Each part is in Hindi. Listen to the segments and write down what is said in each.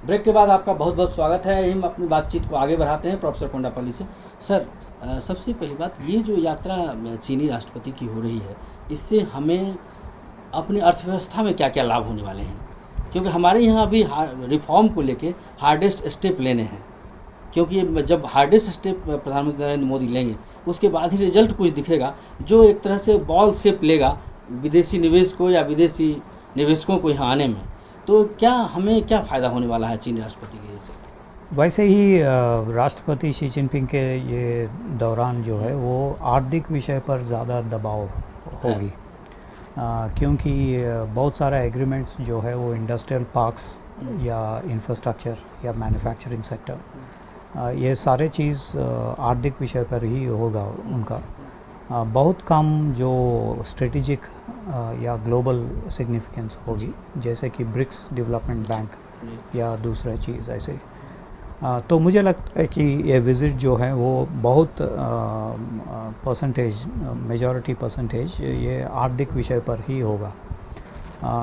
ब्रेक के बाद आपका बहुत बहुत स्वागत है। हम अपनी बातचीत को आगे बढ़ाते हैं प्रोफेसर कोंडापल्ली से। सर, सबसे पहली बात, ये जो यात्रा चीनी राष्ट्रपति की हो रही है, इससे हमें अपनी अर्थव्यवस्था में क्या क्या लाभ होने वाले हैं? क्योंकि हमारे यहाँ अभी रिफॉर्म को लेके हार्डेस्ट स्टेप लेने हैं। क्योंकि जब हार्डेस्ट स्टेप प्रधानमंत्री नरेंद्र मोदी लेंगे, उसके बाद ही रिजल्ट कुछ दिखेगा जो एक तरह से बॉल शेप लेगा विदेशी निवेश को या विदेशी निवेशकों को यहाँ आने में। तो क्या हमें क्या फ़ायदा होने वाला है चीनी राष्ट्रपति के से? वैसे ही राष्ट्रपति शी जिनपिंग के ये दौरान जो है वो आर्थिक विषय पर ज़्यादा दबाव होगी, क्योंकि बहुत सारा एग्रीमेंट्स जो है वो इंडस्ट्रियल पार्क्स या इंफ्रास्ट्रक्चर या मैन्युफैक्चरिंग सेक्टर, ये सारे चीज़ आर्थिक विषय पर ही होगा उनका। बहुत कम जो स्ट्रेटेजिक या ग्लोबल सिग्निफिकेंस होगी, जैसे कि ब्रिक्स डेवलपमेंट बैंक या दूसरा चीज़ ऐसे। तो मुझे लगता है कि ये विज़िट जो है वो बहुत परसेंटेज, मेजॉरिटी परसेंटेज ये आर्थिक विषय पर ही होगा,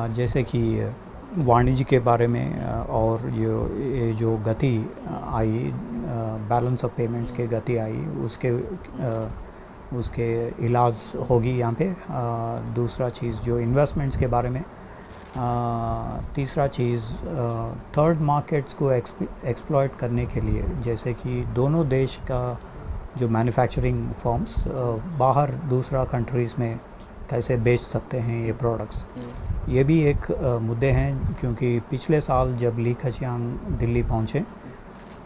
जैसे कि वाणिज्य के बारे में, और ये जो गति आई, बैलेंस ऑफ पेमेंट्स के गति आई, उसके इलाज होगी यहाँ पे। दूसरा चीज़ जो इन्वेस्टमेंट्स के बारे में, तीसरा चीज़ थर्ड मार्केट्स को एक्सप्लॉइट करने के लिए, जैसे कि दोनों देश का जो मैन्युफैक्चरिंग फर्म्स बाहर दूसरा कंट्रीज़ में कैसे बेच सकते हैं ये प्रोडक्ट्स, ये भी एक मुद्दे हैं। क्योंकि पिछले साल जब ली खचियांग दिल्ली पहुँचे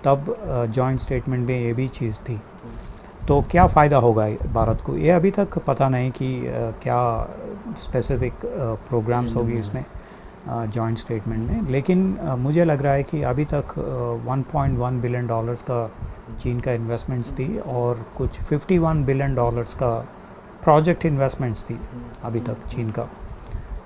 तब जॉइंट स्टेटमेंट में ये भी चीज़ थी। तो क्या फ़ायदा होगा भारत को, ये अभी तक पता नहीं कि क्या स्पेसिफिक प्रोग्राम्स होगी इसमें जॉइंट स्टेटमेंट में। लेकिन मुझे लग रहा है कि अभी तक 1.1 बिलियन डॉलर्स का चीन का इन्वेस्टमेंट्स थी, और कुछ 51 बिलियन डॉलर्स का प्रोजेक्ट इन्वेस्टमेंट्स थी अभी तक चीन का।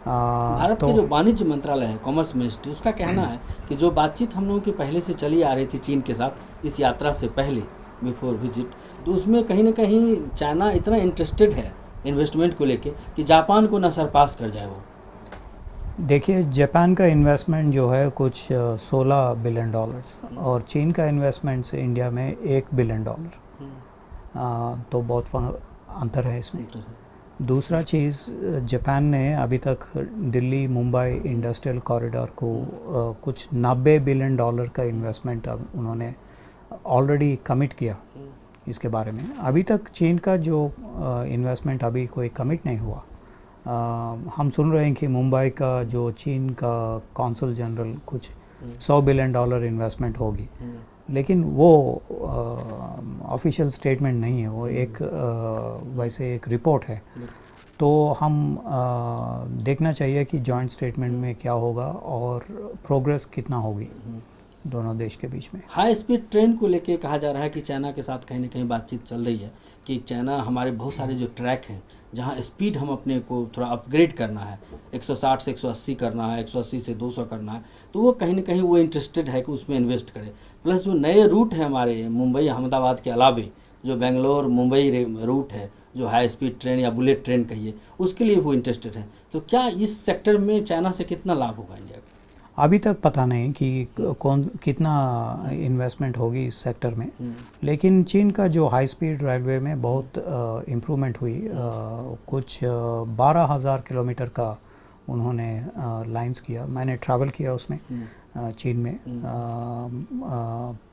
भारत तो के जो वाणिज्य मंत्रालय है, कॉमर्स मिनिस्ट्री, उसका कहना है कि जो बातचीत हम लोगों की पहले से चली आ रही थी चीन के साथ इस यात्रा से पहले, बिफोर विजिट, तो उसमें कहीं ना कहीं चाइना इतना इंटरेस्टेड है इन्वेस्टमेंट को लेके कि जापान को ना सरपास कर जाए वो। देखिए, जापान का इन्वेस्टमेंट जो है कुछ 16 बिलियन डॉलर्स, और चीन का इन्वेस्टमेंट से इंडिया में 1 बिलियन डॉलर, तो बहुत अंतर है इसमें। दूसरा चीज़, जापान ने अभी तक दिल्ली मुंबई इंडस्ट्रियल कॉरिडोर को कुछ 90 बिलियन डॉलर का इन्वेस्टमेंट अब उन्होंने ऑलरेडी कमिट किया इसके बारे में। अभी तक चीन का जो इन्वेस्टमेंट अभी कोई कमिट नहीं हुआ। हम सुन रहे हैं कि मुंबई का जो चीन का कौंसल जनरल कुछ 100 बिलियन डॉलर इन्वेस्टमेंट होगी, लेकिन वो ऑफिशियल स्टेटमेंट नहीं है, वो एक वैसे एक रिपोर्ट है। तो हम देखना चाहिए कि जॉइंट स्टेटमेंट में क्या होगा और प्रोग्रेस कितना होगी दोनों देश के बीच में। हाई स्पीड ट्रेन को लेके कहा जा रहा है कि चाइना के साथ कहीं ना कहीं बातचीत चल रही है कि चाइना हमारे बहुत सारे जो ट्रैक हैं जहां स्पीड हम अपने को थोड़ा अपग्रेड करना है, 160 से 180 करना है, 180 से 200 करना है, तो वो कहीं ना कहीं वो इंटरेस्टेड है कि उसमें इन्वेस्ट करे। प्लस जो नए रूट हैं हमारे मुंबई अहमदाबाद के अलावे, जो बेंगलोर मुंबई रूट है, जो हाई स्पीड ट्रेन या बुलेट ट्रेन कहिए, उसके लिए वो इंटरेस्टेड है। तो क्या इस सेक्टर में चाइना से कितना लाभ होगा इंडिया को? अभी तक पता नहीं कि कौन कितना इन्वेस्टमेंट होगी इस सेक्टर में, लेकिन चीन का जो हाई स्पीड रेलवे में बहुत इम्प्रूवमेंट हुई। कुछ 12,000 किलोमीटर का उन्होंने लाइंस किया। मैंने ट्रैवल किया उसमें, चीन में।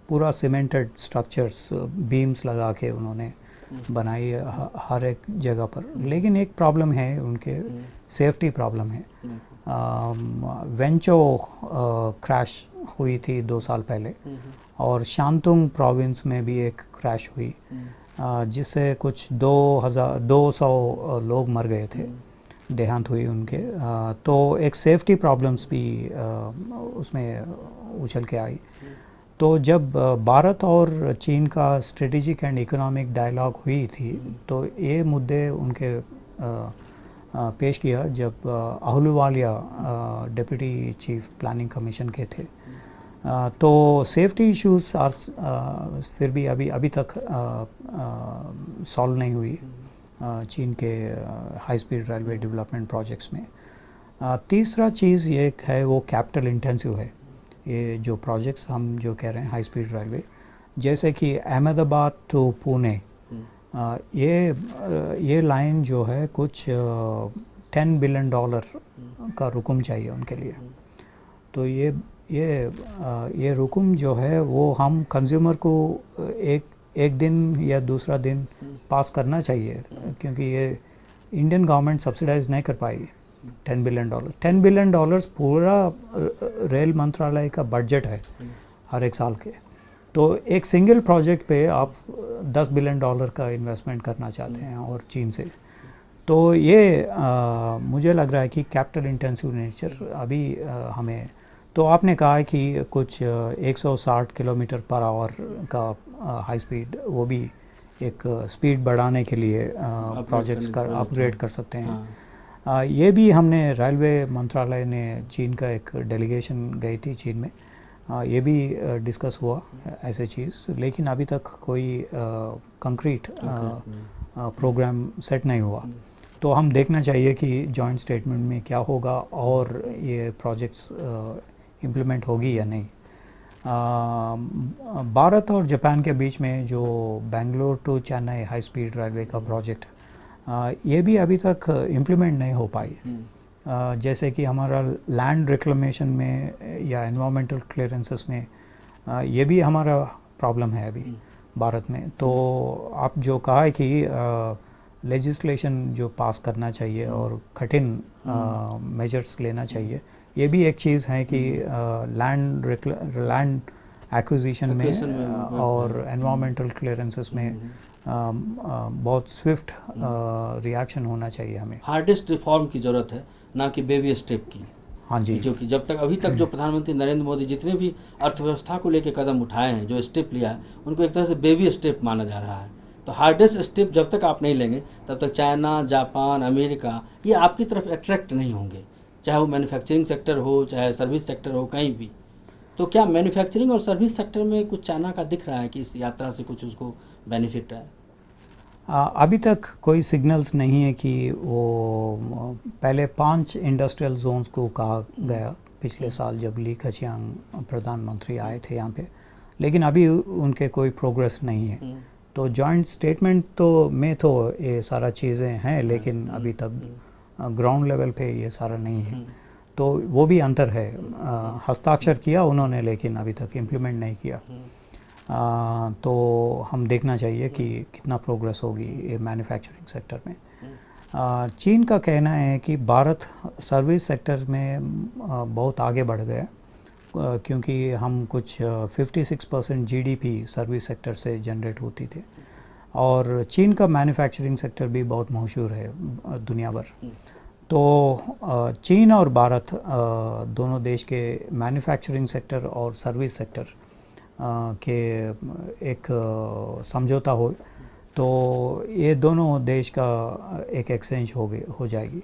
पूरा सीमेंटेड स्ट्रक्चर्स, बीम्स लगा के उन्होंने बनाई हर एक जगह पर। लेकिन एक प्रॉब्लम है उनके, सेफ्टी प्रॉब्लम है। वेंचो क्रैश हुई थी 2 साल पहले, और शांतुंग प्रोविंस में भी एक क्रैश हुई, जिससे कुछ 200 लोग मर गए थे, देहांत हुई उनके। तो एक सेफ्टी प्रॉब्लम्स भी उसमें उछल के आई। तो जब भारत और चीन का स्ट्रेटेजिक एंड इकोनॉमिक डायलॉग हुई थी, तो ये मुद्दे उनके पेश किया जब Ahluwalia deputy chief planning commission के थे। तो सेफ्टी इश्यूज फिर भी अभी तक सॉल्व नहीं हुई चीन के high speed railway development projects में। तीसरा चीज़ ये है, वो कैपिटल इंटेंसिव है। ये जो प्रोजेक्ट्स हम जो कह रहे हैं हाई स्पीड रेलवे, जैसे कि अहमदाबाद टू पुणे, ये लाइन जो है कुछ $10 बिलियन का रुकम चाहिए उनके लिए। तो ये रुकम जो है वो हम कंज्यूमर को एक दिन या दूसरा दिन पास करना चाहिए, क्योंकि ये इंडियन गवर्नमेंट सब्सिडाइज नहीं कर पाएगी। $10 बिलियन, $10 बिलियन पूरा रेल मंत्रालय का बजट है हर एक साल के। तो एक सिंगल प्रोजेक्ट पे आप $10 बिलियन का इन्वेस्टमेंट करना चाहते हैं और चीन से, तो ये मुझे लग रहा है कि कैपिटल इंटेंसिव नेचर अभी हमें। तो आपने कहा है कि कुछ 160 किलोमीटर पर आवर का हाई स्पीड, वो भी एक स्पीड बढ़ाने के लिए प्रोजेक्ट्स का अपग्रेड कर सकते हैं। ये भी हमने रेलवे मंत्रालय ने, चीन का एक डेलीगेशन गई थी चीन में, ये भी डिस्कस हुआ ऐसे चीज़, लेकिन अभी तक कोई कंक्रीट प्रोग्राम सेट नहीं हुआ। तो हम देखना चाहिए कि जॉइंट स्टेटमेंट में क्या होगा और ये प्रोजेक्ट्स इम्प्लीमेंट होगी या नहीं। भारत और जापान के बीच में जो Bangalore to Chennai high speed railway का प्रोजेक्ट, ये भी अभी तक इम्प्लीमेंट नहीं हो पाई। जैसे कि हमारा लैंड रिक्लेमेशन में या एनवायरमेंटल क्लियरेंसेस में, ये भी हमारा प्रॉब्लम है अभी भारत में। तो आप जो कहा है कि लेजिस्लेशन जो पास करना चाहिए और कठिन मेजर्स लेना चाहिए, ये भी एक चीज़ है कि लैंड एक्विजिशन में और एनवायरमेंटल क्लियरेंसेस में बहुत स्विफ्ट रिएक्शन होना चाहिए हमें। हार्डेस्ट रिफॉर्म की ज़रूरत है, ना कि बेबी स्टेप की। हाँ जी, जो कि जब तक अभी तक जो प्रधानमंत्री नरेंद्र मोदी जितने भी अर्थव्यवस्था को लेकर कदम उठाए हैं, जो स्टेप लिया है, उनको एक तरह से बेबी स्टेप माना जा रहा है। तो हार्डेस्ट स्टेप जब तक आप नहीं लेंगे, तब तक चाइना, जापान, अमेरिका ये आपकी तरफ अट्रैक्ट नहीं होंगे, चाहे वो मैन्युफैक्चरिंग सेक्टर हो, चाहे सर्विस सेक्टर हो, कहीं भी। तो क्या मैन्युफैक्चरिंग और सर्विस सेक्टर में कुछ चाइना का दिख रहा है कि इस यात्रा से कुछ उसको बेनिफिट है? अभी तक कोई सिग्नल्स नहीं है कि वो पहले 5 इंडस्ट्रियल जोन्स को कहा गया पिछले साल जब ली कचियांग प्रधानमंत्री आए थे यहाँ पे, लेकिन अभी उनके कोई प्रोग्रेस नहीं है। तो जॉइंट स्टेटमेंट तो में तो ये सारा चीज़ें हैं, लेकिन अभी तक ग्राउंड लेवल पे ये सारा नहीं है। तो वो भी अंतर है, हस्ताक्षर किया उन्होंने लेकिन अभी तक इम्प्लीमेंट नहीं किया। तो हम देखना चाहिए कि कितना प्रोग्रेस होगी ये मैन्युफैक्चरिंग सेक्टर में। चीन का कहना है कि भारत सर्विस सेक्टर में बहुत आगे बढ़ गया, क्योंकि हम कुछ 56% जीडीपी सर्विस सेक्टर से जनरेट होती थी, और चीन का मैन्युफैक्चरिंग सेक्टर भी बहुत मशहूर है दुनिया भर। तो चीन और भारत दोनों देश के मैन्युफैक्चरिंग सेक्टर और सर्विस सेक्टर के एक समझौता हो, तो ये दोनों देश का एक एक्सचेंज हो जाएगी।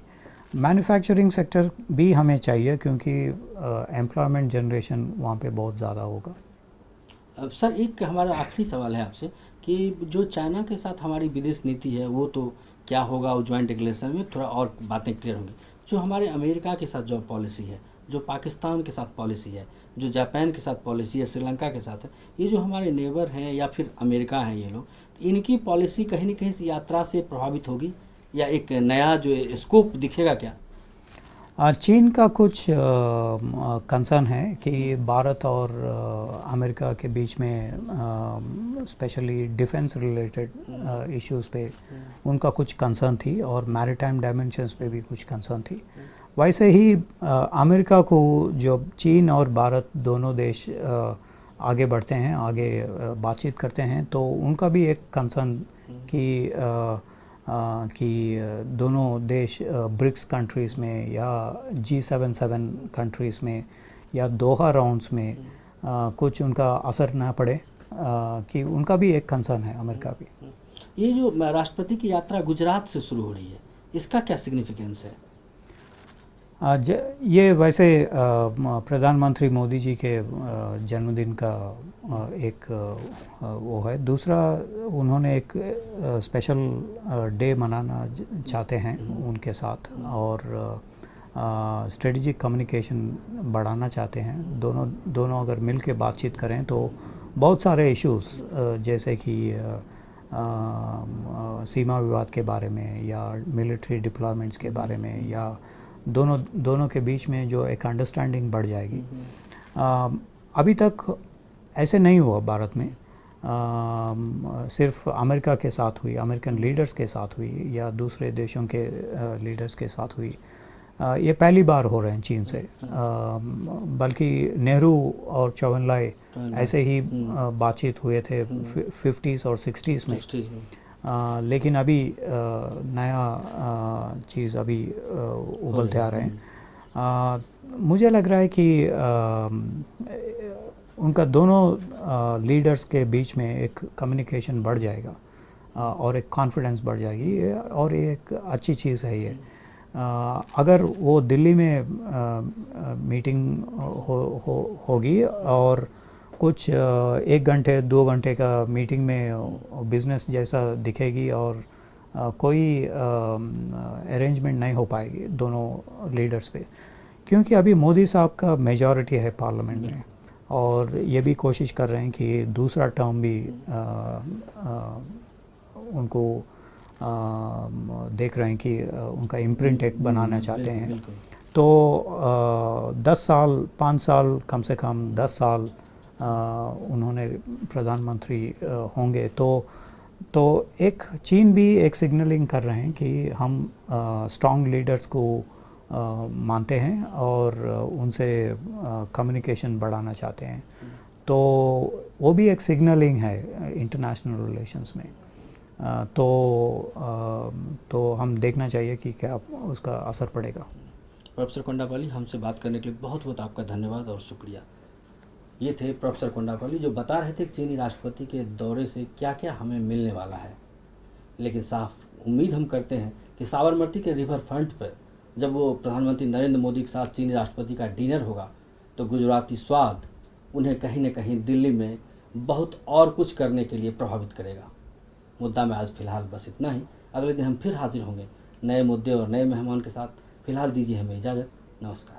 मैन्युफैक्चरिंग सेक्टर भी हमें चाहिए, क्योंकि एम्प्लॉयमेंट जनरेशन वहाँ पे बहुत ज़्यादा होगा। अब सर, एक हमारा आखिरी सवाल है आपसे कि जो चाइना के साथ हमारी विदेश नीति है, वो तो क्या होगा, वो ज्वाइंट डिक्लेरेशन में थोड़ा और बातें क्लियर होंगी। जो हमारे अमेरिका के साथ जो पॉलिसी है, जो पाकिस्तान के साथ पॉलिसी है, जो जापान के साथ पॉलिसी है, श्रीलंका के साथ है, ये जो हमारे नेबर हैं या फिर अमेरिका हैं ये लोग, इनकी पॉलिसी कहीं ना कहीं इस यात्रा से प्रभावित होगी या एक नया जो स्कोप दिखेगा क्या? चीन का कुछ कंसर्न है कि भारत और अमेरिका के बीच में स्पेशली डिफेंस रिलेटेड इश्यूज़ पे उनका कुछ कंसर्न थी, और मैरीटाइम डायमेंशंस पे भी कुछ कंसर्न थी। वैसे ही अमेरिका को जब चीन और भारत दोनों देश आगे बढ़ते हैं, आगे बातचीत करते हैं, तो उनका भी एक कंसर्न कि दोनों देश ब्रिक्स कंट्रीज़ में या G77 कंट्रीज़ में या दोहा राउंड्स में कुछ उनका असर ना पड़े, कि उनका भी एक कंसर्न है अमेरिका भी। ये जो राष्ट्रपति की यात्रा गुजरात से शुरू हो रही है, इसका क्या सिग्निफिकेंस है? ये वैसे प्रधानमंत्री मोदी जी के जन्मदिन का एक वो है। दूसरा, उन्होंने एक स्पेशल डे मनाना चाहते हैं उनके साथ, और स्ट्रेटजिक कम्युनिकेशन बढ़ाना चाहते हैं, दोनों अगर मिल के बातचीत करें तो बहुत सारे इश्यूज़ जैसे कि सीमा विवाद के बारे में या मिलिट्री डिप्लॉयमेंट्स के बारे में या दोनों के बीच में जो एक अंडरस्टैंडिंग बढ़ जाएगी। अभी तक ऐसे नहीं हुआ भारत में, सिर्फ अमेरिका के साथ हुई, अमेरिकन लीडर्स के साथ हुई या दूसरे देशों के लीडर्स के साथ हुई। ये पहली बार हो रहे हैं चीन से, बल्कि नेहरू और चौवनलाई ऐसे ही बातचीत हुए थे 50s और 60s में। लेकिन अभी नया चीज़ अभी उबलते आ रहे हैं। मुझे लग रहा है कि उनका दोनों लीडर्स के बीच में एक कम्युनिकेशन बढ़ जाएगा और एक कॉन्फिडेंस बढ़ जाएगी, और ये एक अच्छी चीज़ है ये। अगर वो दिल्ली में मीटिंग होगी और कुछ 1 घंटे 2 घंटे का मीटिंग में बिज़नेस जैसा दिखेगी और कोई अरेंजमेंट नहीं हो पाएगी दोनों लीडर्स पे, क्योंकि अभी मोदी साहब का मेजॉरिटी है पार्लियामेंट में और ये भी कोशिश कर रहे हैं कि दूसरा टर्म भी उनको देख रहे हैं कि उनका इम्प्रिंट एक बनाना चाहते हैं। तो 10 साल 5 साल कम से कम 10 साल उन्होंने प्रधानमंत्री होंगे, तो एक चीन भी एक सिग्नलिंग कर रहे हैं कि हम स्ट्रॉन्ग लीडर्स को मानते हैं और उनसे कम्युनिकेशन बढ़ाना चाहते हैं। तो वो भी एक सिग्नलिंग है इंटरनेशनल रिलेशंस में। तो हम देखना चाहिए कि क्या उसका असर पड़ेगा। प्रोफेसर कोंडापल्ली, हमसे बात करने के लिए बहुत बहुत आपका धन्यवाद और शुक्रिया। ये थे प्रोफेसर कोंडापल्ली जो बता रहे थे कि चीनी राष्ट्रपति के दौरे से क्या क्या हमें मिलने वाला है। लेकिन साफ उम्मीद हम करते हैं कि साबरमती के रिवर फ्रंट पर जब वो प्रधानमंत्री नरेंद्र मोदी के साथ चीनी राष्ट्रपति का डिनर होगा तो गुजराती स्वाद उन्हें कहीं न कहीं दिल्ली में बहुत और कुछ करने के लिए प्रभावित करेगा। मुद्दा में आज फ़िलहाल बस इतना ही। अगले दिन हम फिर हाजिर होंगे नए मुद्दे और नए मेहमान के साथ। फिलहाल दीजिए हमें इजाज़त। नमस्कार।